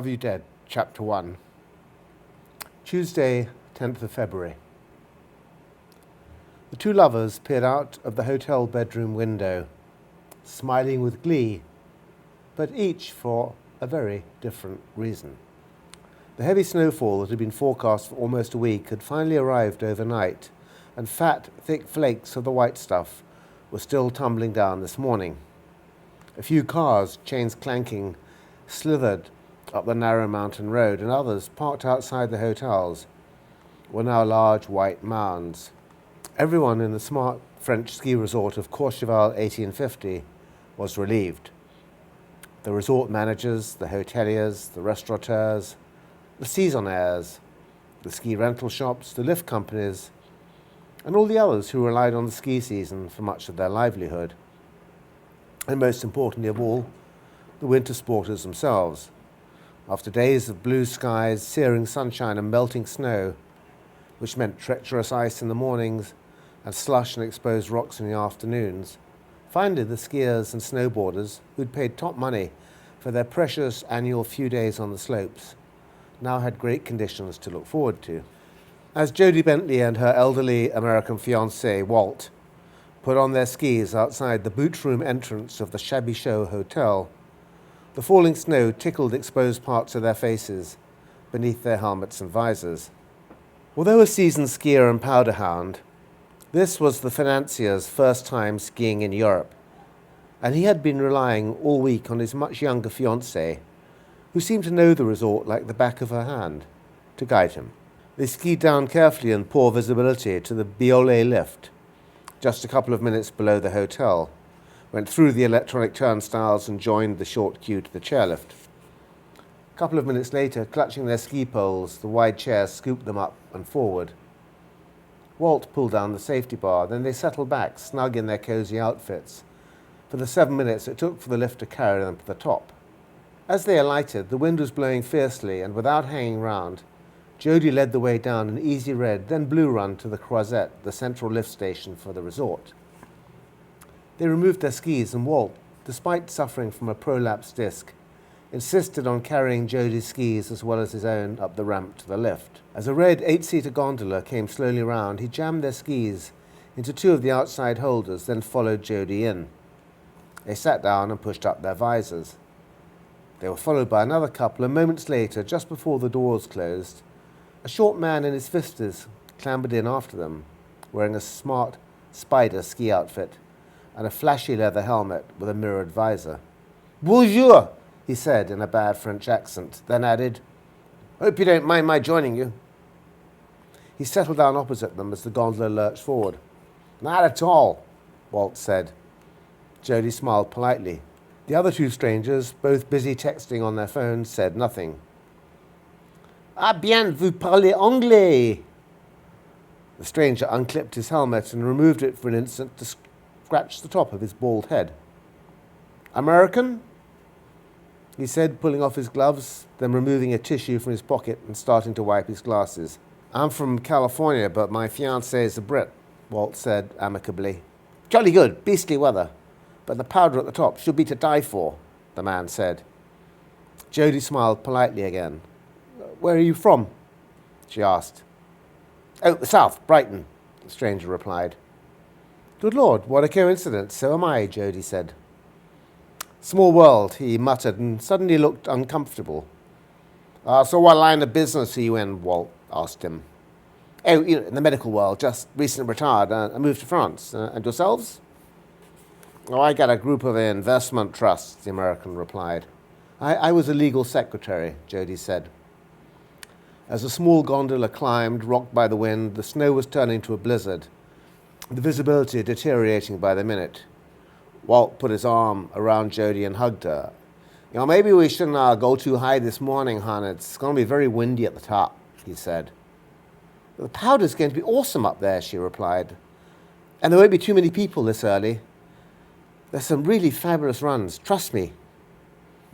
Love You Dead, Chapter 1. Tuesday, 10th of February. The two lovers peered out of the hotel bedroom window, smiling with glee, but each for a very different reason. The heavy snowfall that had been forecast for almost a week had finally arrived overnight, and fat, thick flakes of the white stuff were still tumbling down this morning. A few cars, chains clanking, slithered up the narrow mountain road, and others, parked outside the hotels, were now large white mounds. Everyone in the smart French ski resort of Courchevel 1850 was relieved. The resort managers, the hoteliers, the restaurateurs, the saisonniers, the ski rental shops, the lift companies, and all the others who relied on the ski season for much of their livelihood. And most importantly of all, the winter sporters themselves. After days of blue skies, searing sunshine and melting snow, which meant treacherous ice in the mornings and slush and exposed rocks in the afternoons, finally the skiers and snowboarders, who'd paid top money for their precious annual few days on the slopes, now had great conditions to look forward to. As Jodie Bentley and her elderly American fiancé, Walt, put on their skis outside the boot room entrance of the shabby show hotel, the falling snow tickled exposed parts of their faces beneath their helmets and visors. Although a seasoned skier and powder hound, this was the financier's first time skiing in Europe, and he had been relying all week on his much younger fiancée, who seemed to know the resort like the back of her hand, to guide him. They skied down carefully in poor visibility to the Biolay lift, just a couple of minutes below the hotel, went through the electronic turnstiles and joined the short queue to the chairlift. A couple of minutes later, clutching their ski poles, the wide chairs scooped them up and forward. Walt pulled down the safety bar, then they settled back, snug in their cozy outfits, for the 7 minutes it took for the lift to carry them to the top. As they alighted, the wind was blowing fiercely, and without hanging round, Jodie led the way down an easy red, then blue run to the Croisette, the central lift station for the resort. They removed their skis, and Walt, despite suffering from a prolapsed disc, insisted on carrying Jodie's skis as well as his own up the ramp to the lift. As a red 8-seater gondola came slowly round, he jammed their skis into two of the outside holders, then followed Jodie in. They sat down and pushed up their visors. They were followed by another couple, and moments later, just before the doors closed, a short man in his 50s clambered in after them, wearing a smart spider ski outfit and a flashy leather helmet with a mirrored visor. "Bonjour," he said in a bad French accent, then added, "Hope you don't mind my joining you." He settled down opposite them as the gondola lurched forward. "Not at all," Walt said. Jodie smiled politely. The other two strangers, both busy texting on their phones, said nothing. "Ah bien, vous parlez anglais." The stranger unclipped his helmet and removed it for an instant to scratch the top of his bald head. "American?" he said, pulling off his gloves, then removing a tissue from his pocket and starting to wipe his glasses. "I'm from California, but my fiancée is a Brit," Walt said amicably. "Jolly good, beastly weather, but the powder at the top should be to die for," the man said. Jodie smiled politely again. "Where are you from?" she asked. "Oh, the south, Brighton," the stranger replied. "Good Lord, what a coincidence. So am I," Jodie said. "Small world," he muttered, and suddenly looked uncomfortable. "So what line of business are you in?" Walt asked him. "Oh, in the medical world, just recently retired. I moved to France. And yourselves?" "Oh, I got a group of investment trusts," the American replied. I was a legal secretary," Jodie said. As the small gondola climbed, rocked by the wind, the snow was turning to a blizzard, the visibility deteriorating by the minute. Walt put his arm around Jodie and hugged her. "Maybe we shouldn't go too high this morning, hon. It's going to be very windy at the top," he said. "The powder's going to be awesome up there," she replied. "And there won't be too many people this early. There's some really fabulous runs, trust me."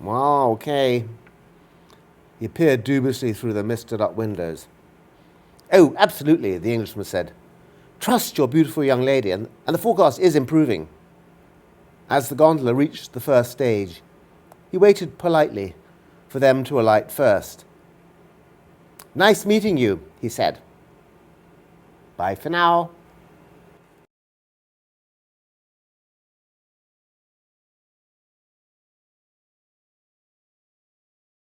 "Well, okay." He peered dubiously through the misted-up windows. "Oh, absolutely," the Englishman said. "Trust your beautiful young lady, and the forecast is improving." As the gondola reached the first stage, he waited politely for them to alight first. "Nice meeting you," he said. "Bye for now."